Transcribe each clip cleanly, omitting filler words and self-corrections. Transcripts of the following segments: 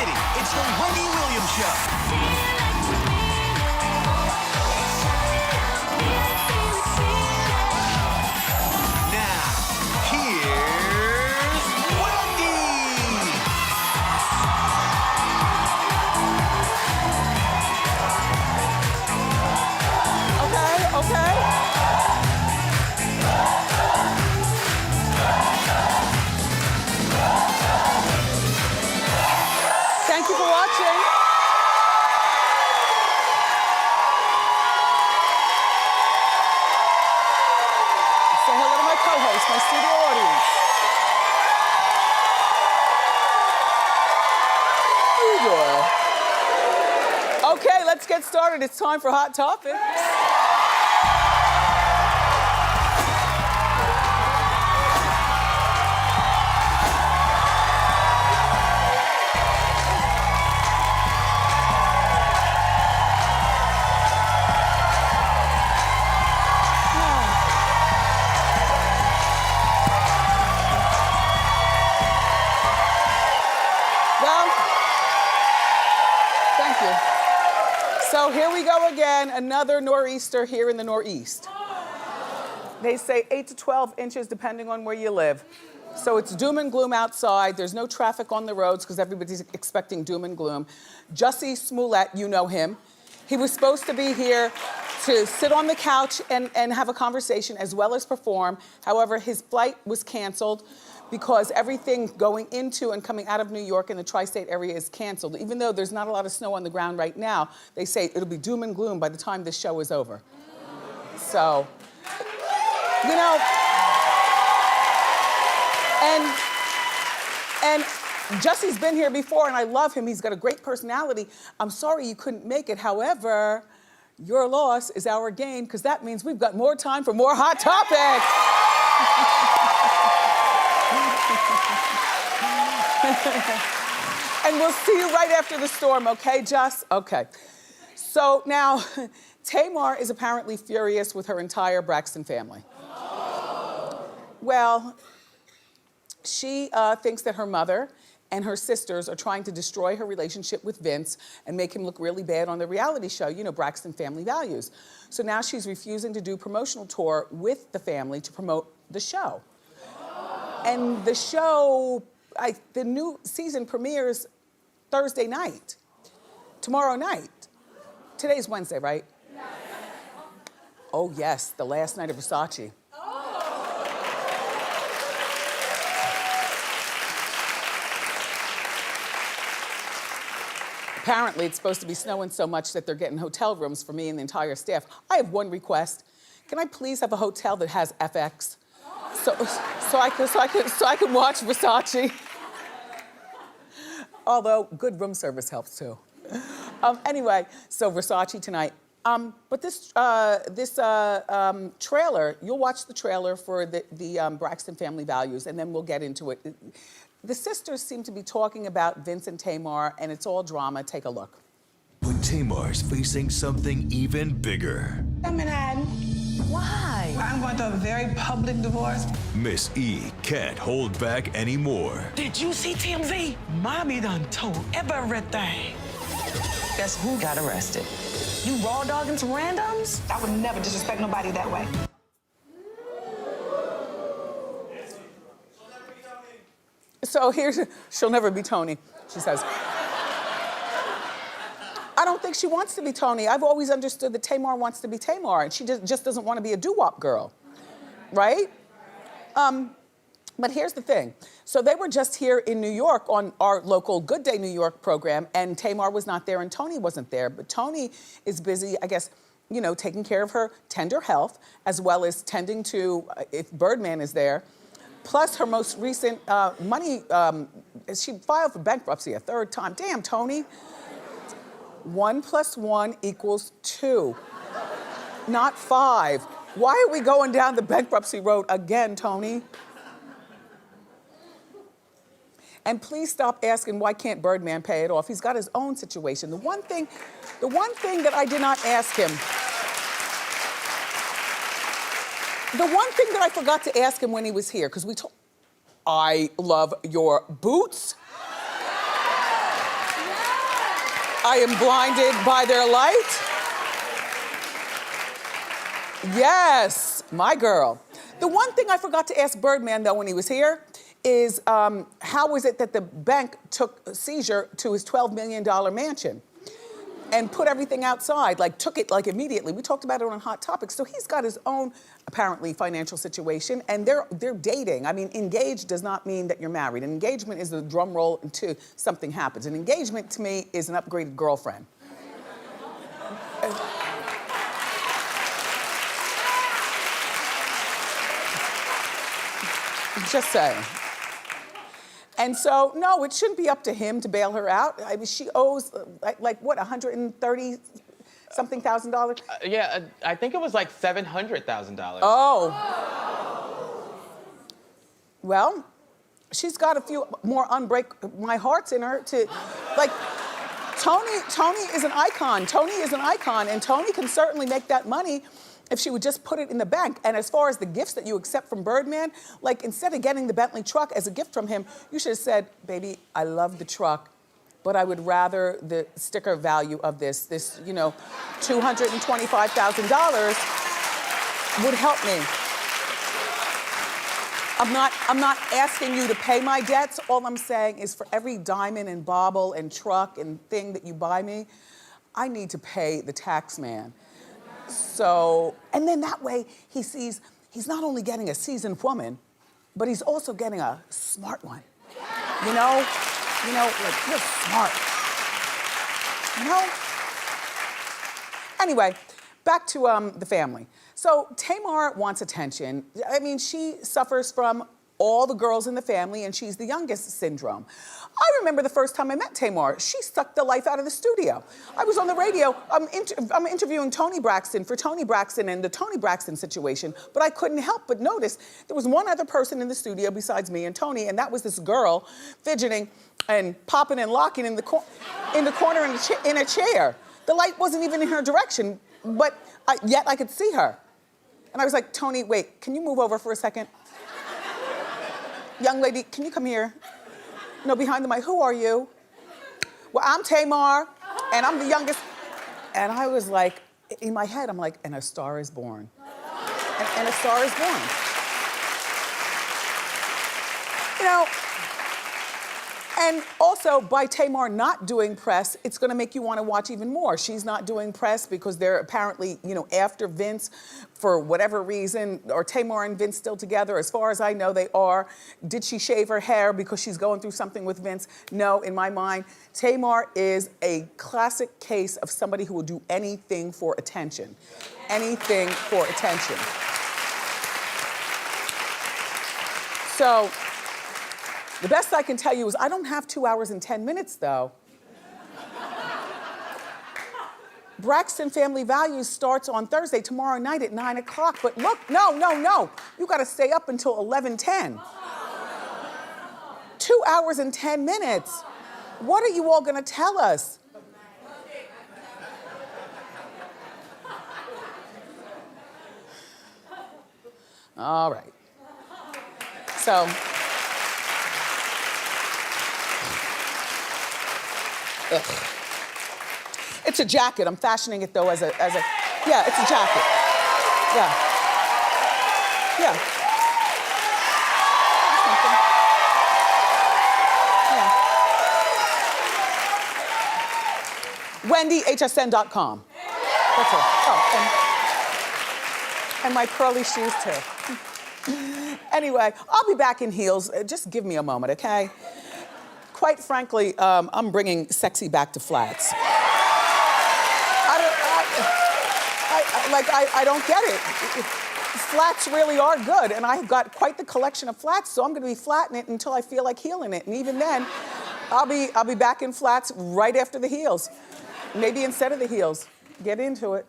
City. It's the Wendy Williams Show. Thank you for watching. Say hello to my co-host, my studio audience. Okay, let's get started. It's time for Hot Topics. So here we go again, another nor'easter here in the Northeast. They say 8 to 12 inches depending on where you live. So it's doom and gloom outside. There's no traffic on the roads because everybody's expecting doom and gloom. Jussie Smollett, you know him. He was supposed to be here to sit on the couch and have a conversation as well as perform. However, his flight was canceled because everything going into and coming out of New York and the tri-state area is canceled. Even though there's not a lot of snow on the ground right now, they say it'll be doom and gloom by the time this show is over. So, you know, and Jussie's been here before and I love him. He's got a great personality. I'm sorry you couldn't make it. However, your loss is our gain because that means we've got more time for more Hot Topics. And we'll see you right after the storm, okay, Jess? Okay. So now, Tamar is apparently furious with her entire Braxton family. Well, she thinks that her mother and her sisters are trying to destroy her relationship with Vince and make him look really bad on the reality show, you know, Braxton Family Values. So now she's refusing to do promotional tour with the family to promote the show. And the show, the new season premieres Thursday night, tomorrow night. Today's Wednesday, right? Yes. Oh yes, the last night of Versace. Apparently, it's supposed to be snowing so much that they're getting hotel rooms for me and the entire staff. I have one request. Can I please have a hotel that has FX? So I can watch Versace. Although good room service helps too. Anyway, so Versace tonight. But this trailer, you'll watch the trailer for the Braxton Family Values, and then we'll get into it. The sisters seem to be talking about Vince and Tamar, and it's all drama. Take a look. But Tamar's facing something even bigger. I'm in Manhattan. Why? I'm going through a very public divorce. Miss E can't hold back anymore. Did you see TMZ? Mommy done told everything. Guess who got arrested? You raw dogging some randoms? I would never disrespect nobody that way. So she'll never be Tony, she says. I don't think she wants to be Tony. I've always understood that Tamar wants to be Tamar, and she just doesn't want to be a doo-wop girl, right? But here's the thing. So they were just here in New York on our local Good Day New York program, and Tamar was not there and Tony wasn't there. But Tony is busy, I guess, you know, taking care of her tender health, as well as tending to, if Birdman is there, plus her most recent money, she filed for bankruptcy a third time. Damn, Tony. 1 + 1 = 2, not 5. Why are we going down the bankruptcy road again, Tony? And please stop asking why can't Birdman pay it off. He's got his own situation. The one thing that I did not ask him, the one thing that I forgot to ask him when he was here, because I love your boots. I am blinded by their light. Yes, my girl. The one thing I forgot to ask Birdman, though, when he was here, is how was it that the bank took a seizure to his $12 million mansion and put everything outside, like took it like immediately. We talked about it on Hot Topics. So he's got his own, apparently, financial situation, and they're dating. I mean, engaged does not mean that you're married. An engagement is the drum roll until something happens. An engagement, to me, is an upgraded girlfriend. Just saying. And so, no, it shouldn't be up to him to bail her out. I mean, she owes, like what, $130-something thousand? Yeah, I think it was like $700,000. Oh. Well, she's got a few more unbreak my hearts in her to, like, Tony is an icon. Tony is an icon, and Tony can certainly make that money if she would just put it in the bank. And as far as the gifts that you accept from Birdman, like instead of getting the Bentley truck as a gift from him, you should have said, baby, I love the truck, but I would rather the sticker value of this, you know, $225,000 would help me. I'm not asking you to pay my debts. All I'm saying is for every diamond and bauble and truck and thing that you buy me, I need to pay the tax man. So, and then that way he sees he's not only getting a seasoned woman, but he's also getting a smart one. You know, like you're smart. You know? Anyway, back to the family. So Tamar wants attention. I mean, she suffers from all the girls in the family, and she's the youngest syndrome. I remember the first time I met Tamar. She sucked the life out of the studio. I was on the radio. I'm interviewing Tony Braxton for Tony Braxton and the Tony Braxton situation, but I couldn't help but notice there was one other person in the studio besides me and Tony, and that was this girl fidgeting and popping and locking in the corner in a chair. The light wasn't even in her direction, but yet I could see her. And I was like, Tony, wait, can you move over for a second? Young lady, can you come here? No, behind the mic. Who are you? Well, I'm Tamar, and I'm the youngest. And I was like, in my head, I'm like, and a star is born. And a star is born. You know, and also by Tamar not doing press, it's gonna make you wanna watch even more. She's not doing press because they're apparently, you know, after Vince for whatever reason. Are Tamar and Vince still together? As far as I know, they are. Did she shave her hair because she's going through something with Vince? No, in my mind, Tamar is a classic case of somebody who will do anything for attention. Anything for attention. So, the best I can tell you is I don't have 2 hours and 10 minutes, though. Braxton Family Values starts on Thursday, tomorrow night at 9 o'clock. But look, no. You gotta stay up until 11:10. 2 hours and 10 minutes. What are you all gonna tell us? All right. So. Ugh. It's a jacket. I'm fashioning it though as a yeah, it's a jacket. Yeah. Yeah. Yeah. WendyHSN.com. That's it. Oh, and my curly shoes too. Anyway, I'll be back in heels. Just give me a moment, okay? Quite frankly, I'm bringing sexy back to flats. I don't get it. Flats really are good, and I've got quite the collection of flats, so I'm gonna be flatting it until I feel like heeling it, and even then, I'll be back in flats right after the heels. Maybe instead of the heels. Get into it.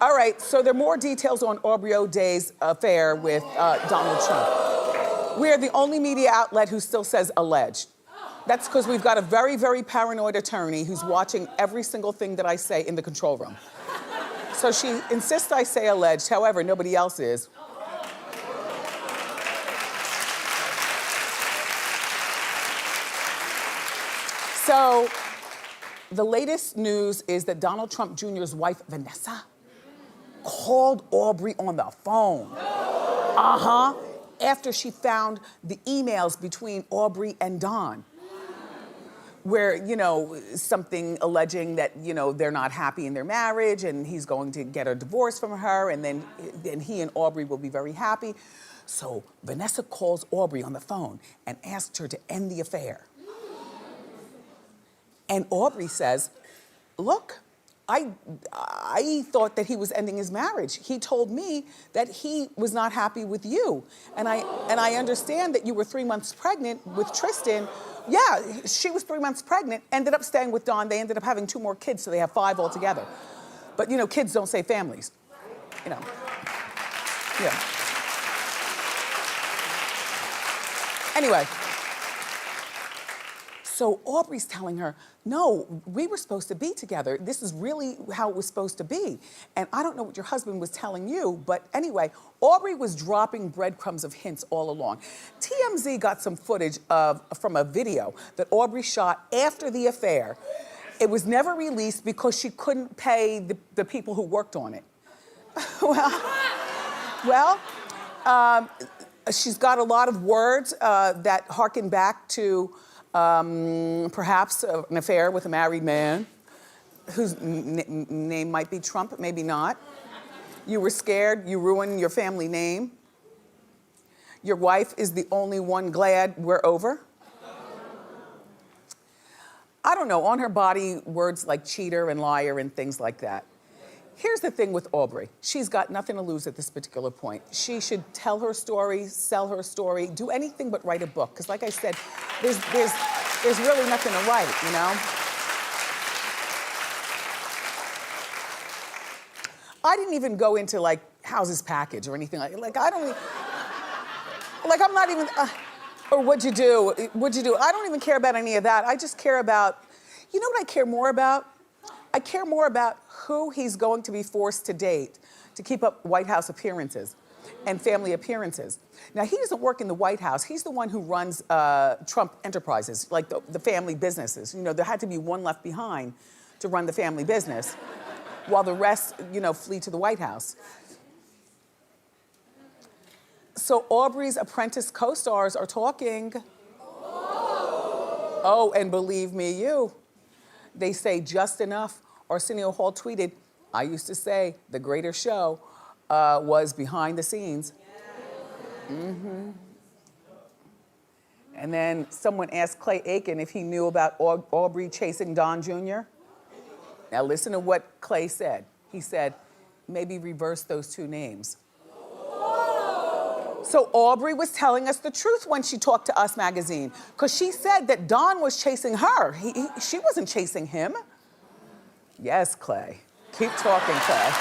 All right, so there are more details on Aubrey O'Day's affair with Donald Trump. We are the only media outlet who still says alleged. That's because we've got a very, very paranoid attorney who's watching every single thing that I say in the control room. So she insists I say alleged, however, nobody else is. So The latest news is that Donald Trump Jr.'s wife, Vanessa, called Aubrey on the phone. After she found the emails between Aubrey and Don, where, you know, something alleging that, you know, they're not happy in their marriage and he's going to get a divorce from her, and then he and Aubrey will be very happy. So Vanessa calls Aubrey on the phone and asks her to end the affair. And Aubrey says, look, I thought that he was ending his marriage. He told me that he was not happy with you. And I understand that you were 3 months pregnant with Tristan. Yeah, she was 3 months pregnant, ended up staying with Don. They ended up having 2 more kids, so they have 5 altogether. But, you know, kids don't say families, you know. Yeah. Anyway, so Aubrey's telling her, no, we were supposed to be together. This is really how it was supposed to be. And I don't know what your husband was telling you, but anyway, Aubrey was dropping breadcrumbs of hints all along. TMZ got some footage from a video that Aubrey shot after the affair. It was never released because she couldn't pay the people who worked on it. well, she's got a lot of words that harken back to perhaps an affair with a married man whose name might be Trump, maybe not. You were scared, you ruined your family name. Your wife is the only one glad we're over. I don't know, on her body, words like cheater and liar and things like that. Here's the thing with Aubrey. She's got nothing to lose at this particular point. She should tell her story, sell her story, do anything but write a book. Because like I said, there's really nothing to write, you know? I didn't even go into like, how's his package or anything like I don't even, like I'm not even, or what'd you do? I don't even care about any of that. I just care about, you know what I care more about? I care more about who he's going to be forced to date to keep up White House appearances and family appearances. Now, he doesn't work in the White House. He's the one who runs Trump Enterprises, like the family businesses. You know, there had to be one left behind to run the family business while the rest, you know, flee to the White House. So Aubrey's Apprentice co-stars are talking. Oh, and believe me, they say just enough. Arsenio Hall tweeted, I used to say the greater show was behind the scenes. And then someone asked Clay Aiken if he knew about Aubrey chasing Don Jr. Now listen to what Clay said. He said, maybe reverse those 2 names. So Aubrey was telling us the truth when she talked to Us Magazine, because she said that Don was chasing her. She wasn't chasing him. Yes, Clay. Keep talking, Clay.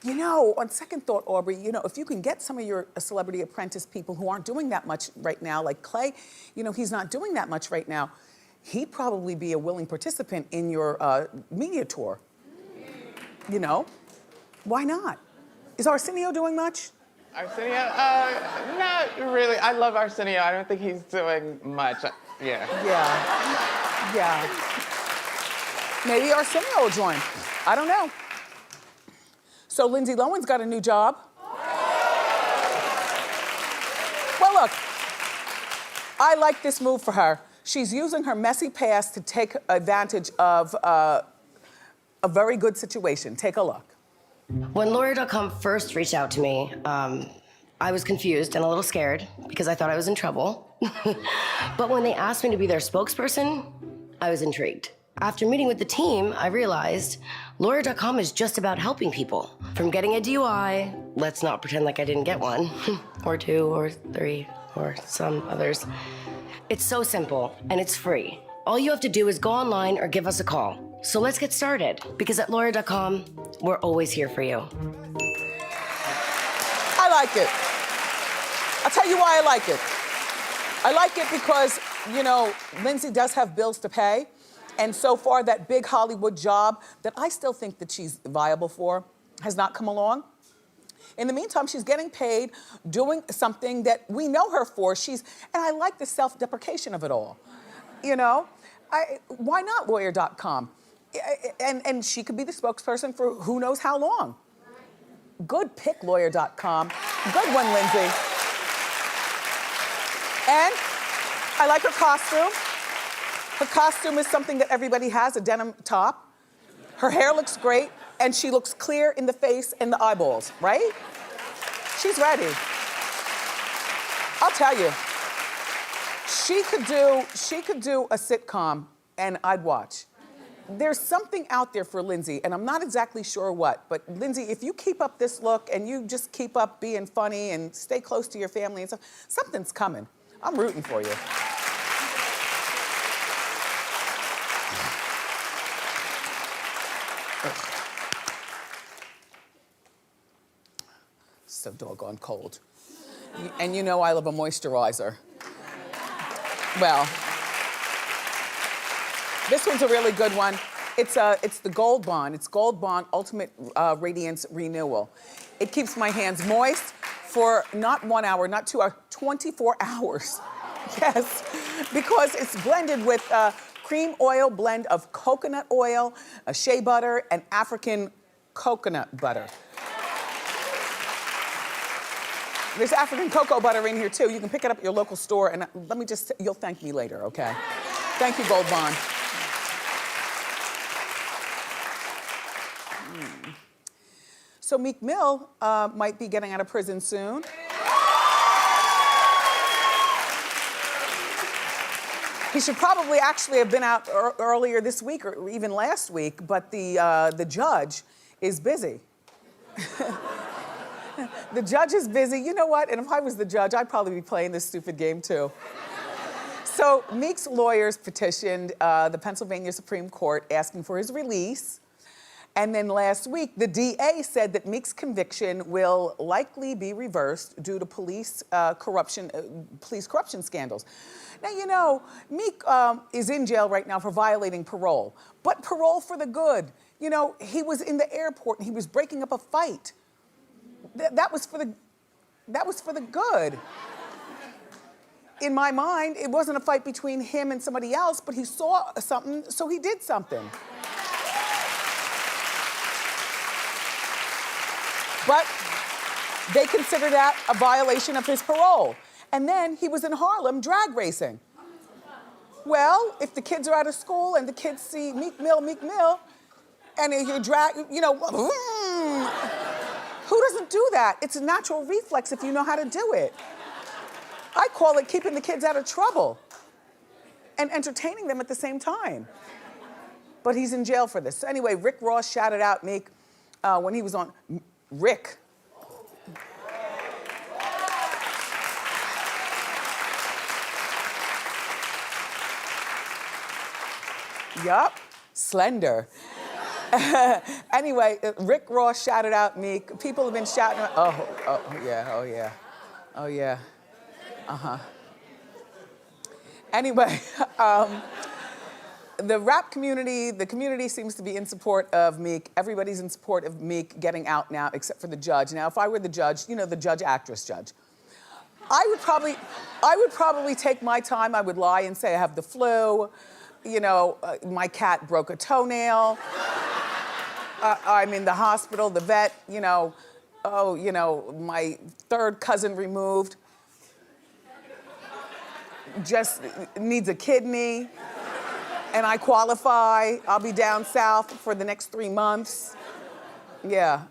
You know, on second thought, Aubrey, you know, if you can get some of your Celebrity Apprentice people who aren't doing that much right now, like Clay, you know, he's not doing that much right now. He'd probably be a willing participant in your media tour. You know? Why not? Is Arsenio doing much? Arsenio? Not really. I love Arsenio. I don't think he's doing much. Yeah. Yeah. Maybe Arsenio will join. I don't know. So Lindsay Lohan's got a new job. Well, look, I like this move for her. She's using her messy past to take advantage of a very good situation. Take a look. When Lawyer.com first reached out to me, I was confused and a little scared because I thought I was in trouble. But when they asked me to be their spokesperson, I was intrigued. After meeting with the team, I realized Lawyer.com is just about helping people. From getting a DUI, let's not pretend like I didn't get one, or 2, or 3, or some others. It's so simple, and it's free. All you have to do is go online or give us a call. So let's get started, because at Lawyer.com, we're always here for you. I like it. I'll tell you why I like it. I like it because, you know, Lindsay does have bills to pay. And so far, that big Hollywood job that I still think that she's viable for has not come along. In the meantime, she's getting paid, doing something that we know her for. And I like the self-deprecation of it all. You know? Why not lawyer.com? And she could be the spokesperson for who knows how long. Good pick, lawyer.com. Good one, Lindsay. And I like her costume. Her costume is something that everybody has, a denim top. Her hair looks great, and she looks clear in the face and the eyeballs, right? She's ready. I'll tell you, she could do a sitcom, and I'd watch. There's something out there for Lindsay, and I'm not exactly sure what, but Lindsay, if you keep up this look and you just keep up being funny and stay close to your family and stuff, something's coming. I'm rooting for you. So doggone cold. And you know I love a moisturizer. Well, this one's a really good one. It's the Gold Bond. It's Gold Bond Ultimate Radiance Renewal. It keeps my hands moist for not 1 hour, not 2 hours, 24 hours. Yes, because it's blended with cream oil blend of coconut oil, shea butter, and African coconut butter. There's African cocoa butter in here too. You can pick it up at your local store, and let me just, you'll thank me later, okay? Thank you, Gold Bond. So Meek Mill might be getting out of prison soon. He should probably actually have been out earlier this week or even last week, but the judge is busy. The judge is busy. You know what? And if I was the judge, I'd probably be playing this stupid game too. So Meek's lawyers petitioned the Pennsylvania Supreme Court asking for his release. And then last week, the DA said that Meek's conviction will likely be reversed due to police corruption scandals. Now, you know, Meek is in jail right now for violating parole, but parole for the good. You know, he was in the airport and he was breaking up a fight. That was for the good. In my mind, it wasn't a fight between him and somebody else, but he saw something, so he did something. But they consider that a violation of his parole. And then he was in Harlem drag racing. Well, if the kids are out of school and the kids see Meek Mill, and you're drag, you know, who doesn't do that? It's a natural reflex if you know how to do it. I call it keeping the kids out of trouble and entertaining them at the same time. But he's in jail for this. So anyway, Rick Ross shouted out Meek when he was on, Rick. Yup, slender. Anyway, Rick Ross shouted out Meek. People have been shouting, oh yeah. Uh-huh. Anyway, the rap community, the community seems to be in support of Meek. Everybody's in support of Meek getting out now, except for the judge. Now, if I were the judge, you know, the judge-actress judge, I would probably take my time. I would lie and say I have the flu. You know, my cat broke a toenail. I'm in the hospital, the vet, you know, my third cousin removed. Just needs a kidney. And I qualify. I'll be down south for the next 3 months. Yeah.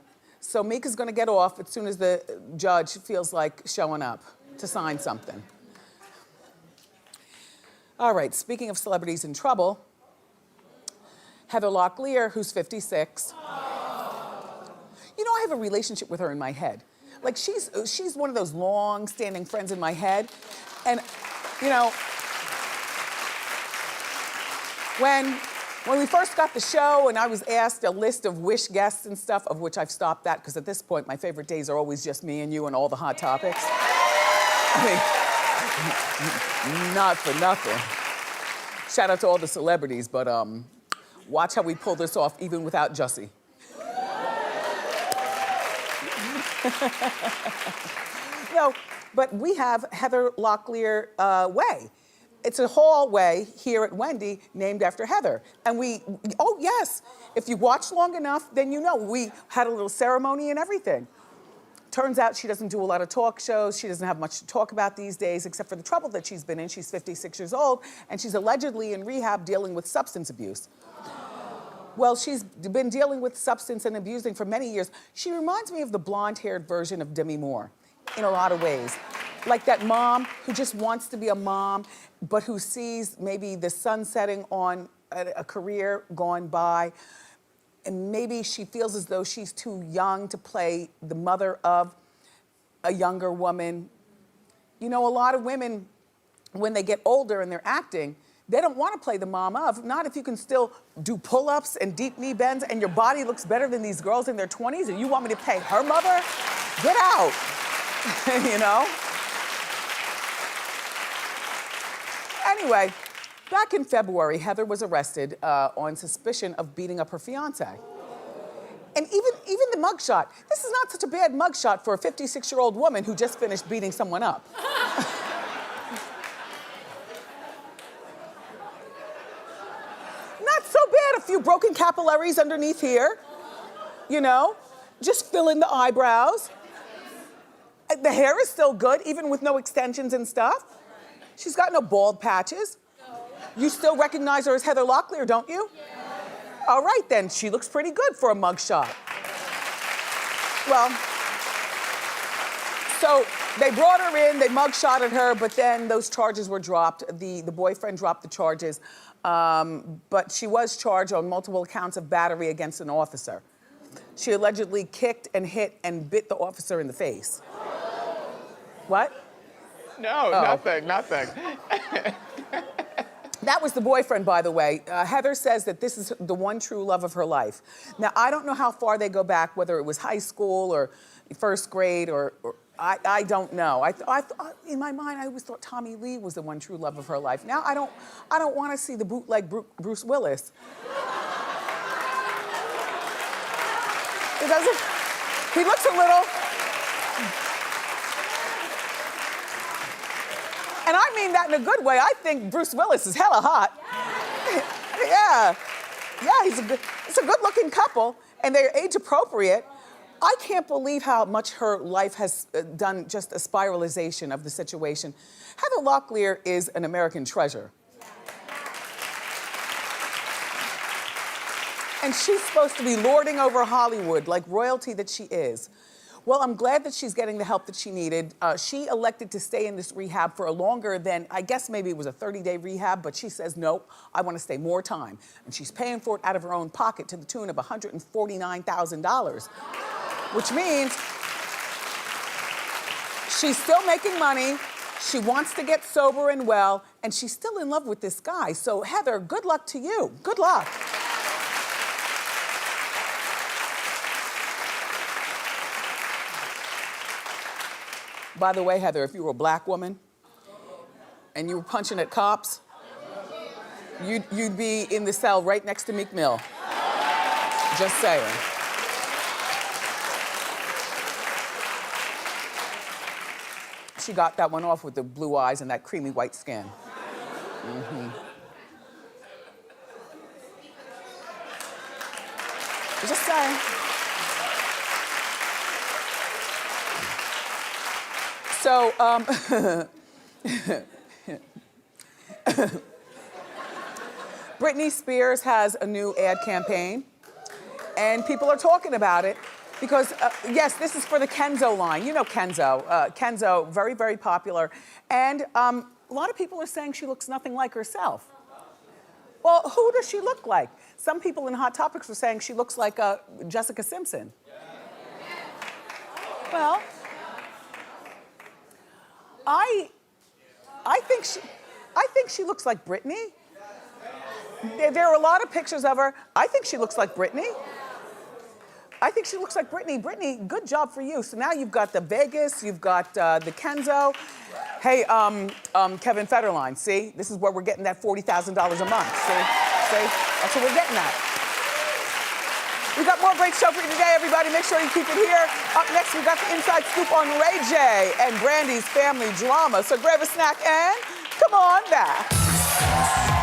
So Meek is gonna get off as soon as the judge feels like showing up to sign something. All right, speaking of celebrities in trouble, Heather Locklear, who's 56. You know, I have a relationship with her in my head. Like, she's one of those long-standing friends in my head. And, you know, when we first got the show and I was asked a list of wish guests and stuff, of which I've stopped that, because at this point, my favorite days are always just me and you and all the hot topics. I mean, not for nothing. Shout out to all the celebrities, but watch how we pull this off even without Jussie. No, but we have Heather Locklear Way. It's a hallway here at Wendy named after Heather. And oh yes, if you watch long enough, then you know, we had a little ceremony and everything. Turns out she doesn't do a lot of talk shows. She doesn't have much to talk about these days, except for the trouble that she's been in. She's 56 years old, and she's allegedly in rehab dealing with substance abuse. Well, she's been dealing with substance and abusing for many years. She reminds me of the blonde-haired version of Demi Moore in a lot of ways. Like that mom who just wants to be a mom, but who sees maybe the sun setting on a career gone by, and maybe she feels as though she's too young to play the mother of a younger woman. You know, a lot of women, when they get older and they're acting, they don't want to play the mom of, not if you can still do pull-ups and deep knee bends and your body looks better than these girls in their 20s and you want me to play her mother? Get out, you know? Anyway, back in February, Heather was arrested on suspicion of beating up her fiance. And even the mugshot, this is not such a bad mugshot for a 56-year-old woman who just finished beating someone up. Not so bad, a few broken capillaries underneath here, you know, just fill in the eyebrows. The hair is still good, even with no extensions and stuff. She's got no bald patches. You still recognize her as Heather Locklear, don't you? Yeah. All right, then. She looks pretty good for a mugshot. Well, so they brought her in, they mugshotted her, but then those charges were dropped. The boyfriend dropped the charges, but she was charged on multiple counts of battery against an officer. She allegedly kicked and hit and bit the officer in the face. What? No, nothing. That was the boyfriend, by the way. Heather says that this is the one true love of her life. Now, I don't know how far they go back, whether it was high school or first grade or I don't know. I in my mind, I always thought Tommy Lee was the one true love of her life. Now, I don't want to see the bootleg Bruce Willis. He looks a little... And I mean that in a good way. I think Bruce Willis is hella hot. Yeah, it's a good-looking couple, and they're age appropriate. I can't believe how much her life has done just a spiralization of the situation. Heather Locklear is an American treasure. And she's supposed to be lording over Hollywood like royalty that she is. Well, I'm glad that she's getting the help that she needed. She elected to stay in this rehab for a longer than, I guess maybe it was a 30-day rehab, but she says, nope, I want to stay more time. And she's paying for it out of her own pocket to the tune of $149,000, which means she's still making money, she wants to get sober and well, and she's still in love with this guy. So Heather, good luck to you. Good luck. By the way, Heather, if you were a black woman and you were punching at cops, you'd be in the cell right next to Meek Mill. Just saying. She got that one off with the blue eyes and that creamy white skin. Mm-hmm. Just saying. So, Britney Spears has a new ad campaign, and people are talking about it because, yes, this is for the Kenzo line. You know Kenzo. Kenzo, very, very popular. And a lot of people are saying she looks nothing like herself. Well, who does she look like? Some people in Hot Topics were saying she looks like Jessica Simpson. Well, I think she looks like Britney. There are a lot of pictures of her. I think she looks like Britney. I think she looks like Britney. Britney, good job for you. So now you've got the Vegas, you've got the Kenzo. Hey, Kevin Federline, see? This is where we're getting that $40,000 a month, see? See? That's what we're getting at. We got more great show for you today, everybody. Make sure you keep it here. Up next, we got the inside scoop on Ray J and Brandy's family drama. So grab a snack and come on back.